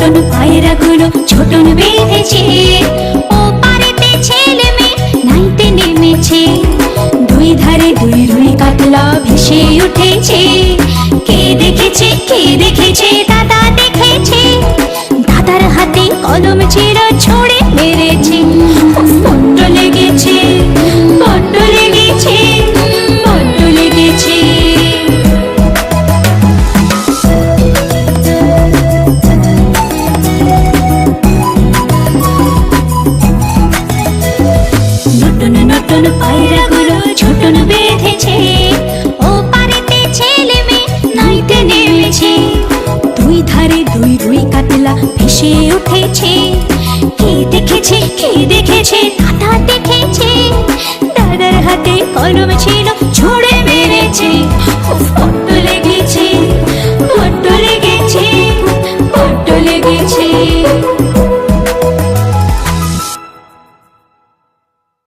নতুন পায়রাগুলো ছোটন বেঁধেছে, ও পারেতে ছেলে মেয়ে নাইতে নেমেছে। দুই ধারে দুই রুই কাতলা ভেসে উঠেছে, কে দেখেছে কে দেখেছে, দাদা দেখেছে। দাদার হাতে কলম ছিল, ছুঁড়ে মেরেছে, বড্ড লেগেছে, বড্ড লেগেছে, বড্ড লেগেছে। নতুন নতুন পায়রাগুলো ছোটন বেঁধেছে, ও পারেতে ছেলে মেয়ে নাইতে নেমেছে। দুই ধারে দুই রুই কাতলা ভেসে উঠেছে, কে দেখেছে কে দেখেছে, দাদা দেখেছে। দাদার হাতে কলম ছিল, ছুঁড়ে